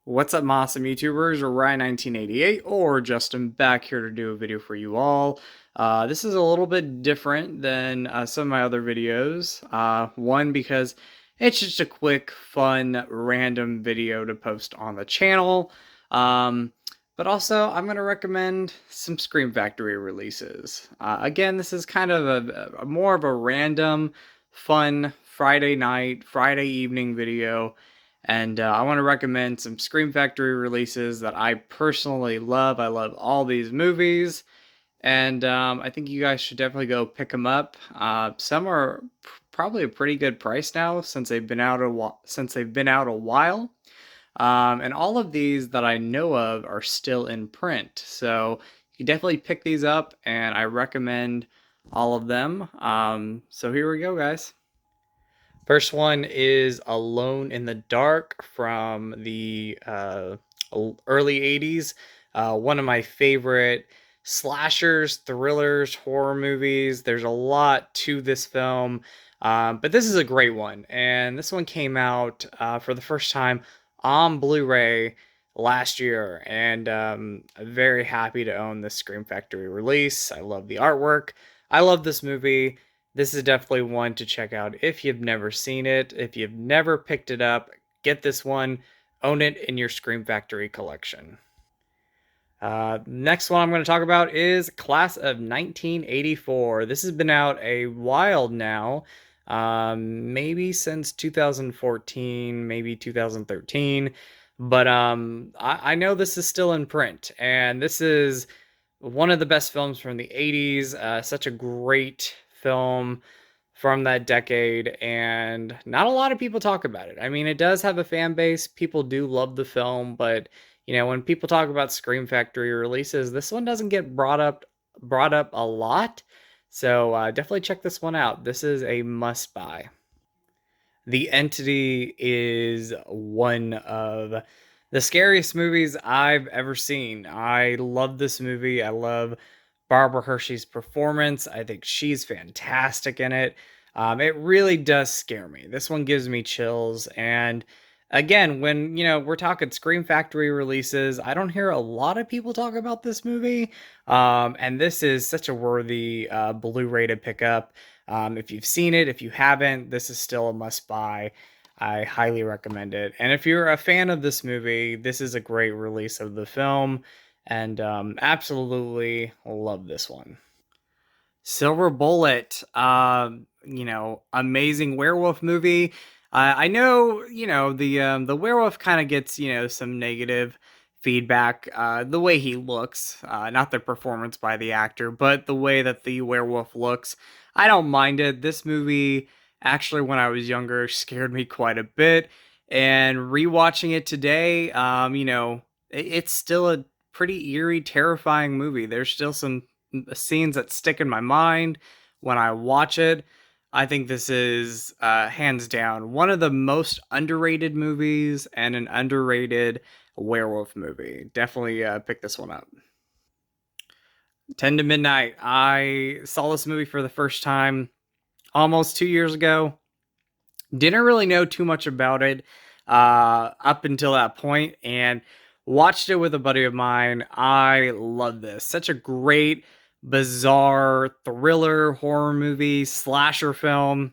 What's up, awesome YouTubers? Ryan1988 or Justin back here to do a video for you all. This is a little bit different than some of my other videos. One, because it's just a quick, fun, random video to post on the channel. Um, but also, I'm going to recommend some Scream Factory releases. Again, this is kind of a more of a random, fun Friday night, Friday evening video. And I want to recommend some Scream Factory releases that I personally love. I love all these movies, and I think you guys should definitely go pick them up. Some are probably a pretty good price now since they've been out a while. And all of these that I know of are still in print, so you can definitely pick these up, and I recommend all of them. So here we go, guys. First one is Alone in the Dark from the early 80s. One of my favorite slashers, thrillers, horror movies. There's a lot to this film, but this is a great one. And this one came out for the first time on Blu-ray last year. And I'm very happy to own this Scream Factory release. I love the artwork. I love this movie. This is definitely one to check out if you've never seen it. If you've never picked it up, get this one, own it in your Scream Factory collection. Next one I'm going to talk about is Class of 1984. This has been out a while now, maybe since 2014, maybe 2013. But I know this is still in print, and this is one of the best films from the 80s. Such a great film from that decade, and not a lot of people talk about it. I mean, it does have a fan base. People do love the film, but when people talk about Scream Factory releases, this one doesn't get brought up a lot. So definitely check this one out. This is a must buy. The Entity is one of the scariest movies I've ever seen. I love this movie. I love Barbara Hershey's performance. I think she's fantastic in it. It really does scare me. This one gives me chills. And again, when we're talking Scream Factory releases, I don't hear a lot of people talk about this movie. And this is such a worthy Blu-ray to pick up. If you've seen it, if you haven't, this is still a must buy. I highly recommend it. And if you're a fan of this movie, this is a great release of the film, and absolutely love this one. Silver Bullet, amazing werewolf movie. I know, the werewolf kind of gets, some negative feedback. The way he looks, not the performance by the actor, but the way that the werewolf looks. I don't mind it. This movie, actually, when I was younger, scared me quite a bit. And rewatching it today, it's still a pretty eerie, terrifying movie. There's still some scenes that stick in my mind when I watch it. I think this is hands down one of the most underrated movies and an underrated werewolf movie. Definitely pick this one up. 10 to Midnight. I saw this movie for the first time almost 2 years ago. Didn't really know too much about it up until that point, and watched it with a buddy of mine. I love this. Such a great, bizarre thriller, horror movie, slasher film,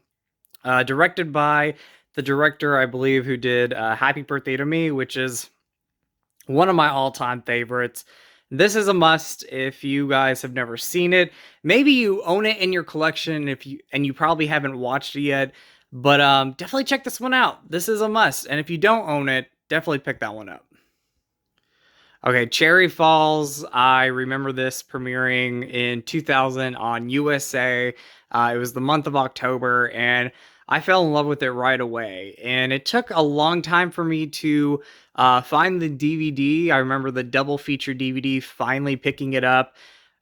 directed by the director, I believe, who did Happy Birthday to Me, which is one of my all-time favorites. This is a must if you guys have never seen it. Maybe you own it in your collection and you probably haven't watched it yet, but definitely check this one out. This is a must, and if you don't own it, definitely pick that one up. Okay, Cherry Falls. I remember this premiering in 2000 on USA. It was the month of October, and I fell in love with it right away. And it took a long time for me to find the DVD. I remember the double feature DVD, finally picking it up.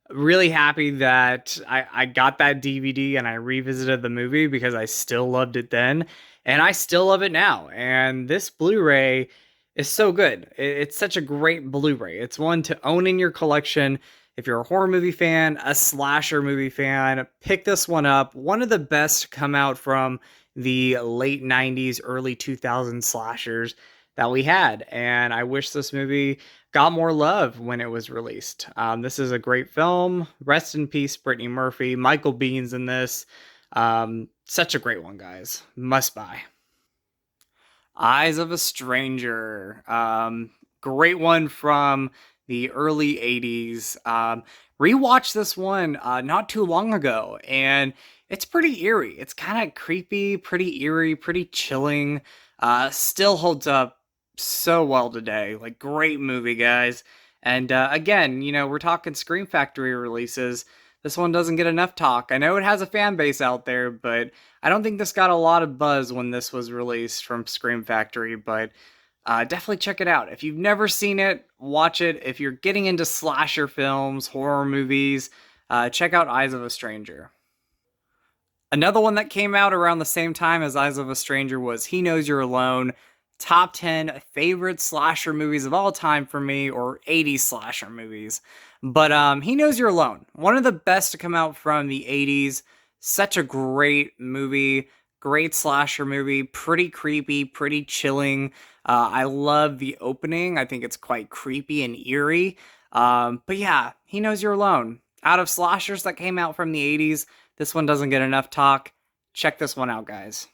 Really happy that I got that DVD and I revisited the movie because I still loved it then, and I still love it now. And this Blu-ray is so good. It's such a great Blu-ray. It's one to own in your collection. If you're a horror movie fan, a slasher movie fan, pick this one up. One of the best to come out from the late 90s, early 2000s slashers that we had. And I wish this movie got more love when it was released. This is a great film. Rest in peace, Brittany Murphy. Michael Bean's in this. Such a great one, guys. Must buy. Eyes of a Stranger. Great one from the early 80s. Rewatched this one not too long ago, and it's pretty eerie. It's kind of creepy, pretty eerie, pretty chilling. Still holds up so well today. Like, great movie, guys. And again, we're talking Scream Factory releases. This one doesn't get enough talk. I know it has a fan base out there, but I don't think this got a lot of buzz when this was released from Scream Factory, but definitely check it out. If you've never seen it, watch it. If you're getting into slasher films, horror movies, check out Eyes of a Stranger. Another one that came out around the same time as Eyes of a Stranger was He Knows You're Alone. Top 10 favorite slasher movies of all time for me, or 80s slasher movies. But He Knows You're Alone. One of the best to come out from the 80s. Such a great movie. Great slasher movie. Pretty creepy, pretty chilling. I love the opening. I think it's quite creepy and eerie. But yeah, He Knows You're Alone. Out of slashers that came out from the 80s, this one doesn't get enough talk. Check this one out, guys.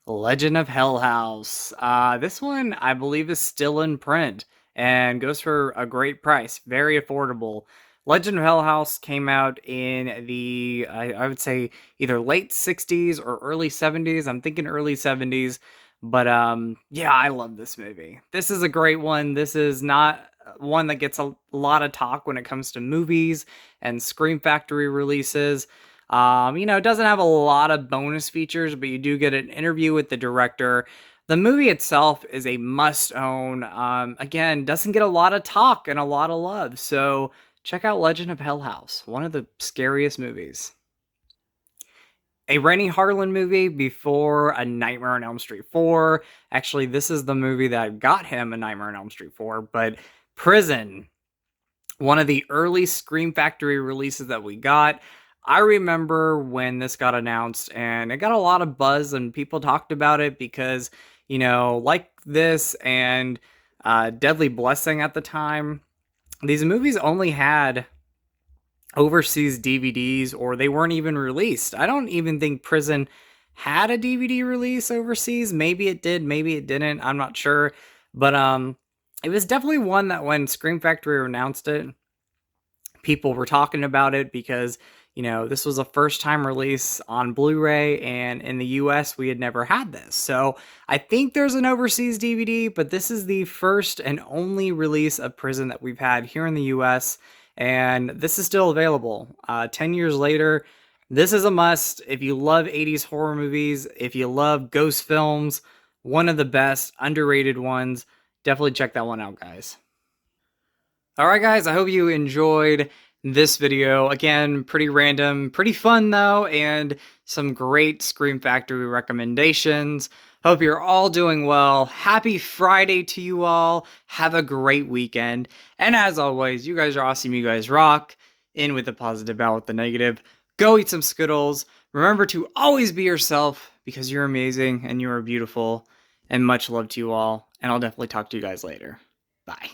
Legend of Hellhouse. This one, I believe, is still in print and goes for a great price. Very affordable. Legend of Hellhouse came out in the, I would say, either late 60s or early 70s. I'm thinking early 70s. But yeah, I love this movie. This is a great one. This is not one that gets a lot of talk when it comes to movies and Scream Factory releases. It doesn't have a lot of bonus features, but you do get an interview with the director. The movie itself is a must own. Again, doesn't get a lot of talk and a lot of love. So check out Legend of Hell House, one of the scariest movies. A Rennie Harlan movie before A Nightmare on Elm Street 4. Actually, this is the movie that got him A Nightmare on Elm Street 4, but Prison, one of the early Scream Factory releases that we got. I remember when this got announced and it got a lot of buzz and people talked about it because, like this and Deadly Blessing at the time, these movies only had overseas DVDs or they weren't even released. I don't even think Prison had a DVD release overseas. Maybe it did, maybe it didn't. I'm not sure. But it was definitely one that when Scream Factory announced it, people were talking about it because, this was a first time release on Blu-ray, and in the US, we had never had this. So I think there's an overseas DVD, but this is the first and only release of Prison that we've had here in the US, and this is still available. 10 years later, this is a must. If you love 80s horror movies, if you love ghost films, one of the best, underrated ones, definitely check that one out, guys. Alright guys, I hope you enjoyed this video. Again, pretty random, pretty fun though, and some great Scream Factory recommendations. Hope you're all doing well. Happy Friday to you all. Have a great weekend. And as always, you guys are awesome, you guys rock. In with the positive, out with the negative. Go eat some Skittles. Remember to always be yourself because you're amazing and you are beautiful. And much love to you all. And I'll definitely talk to you guys later. Bye.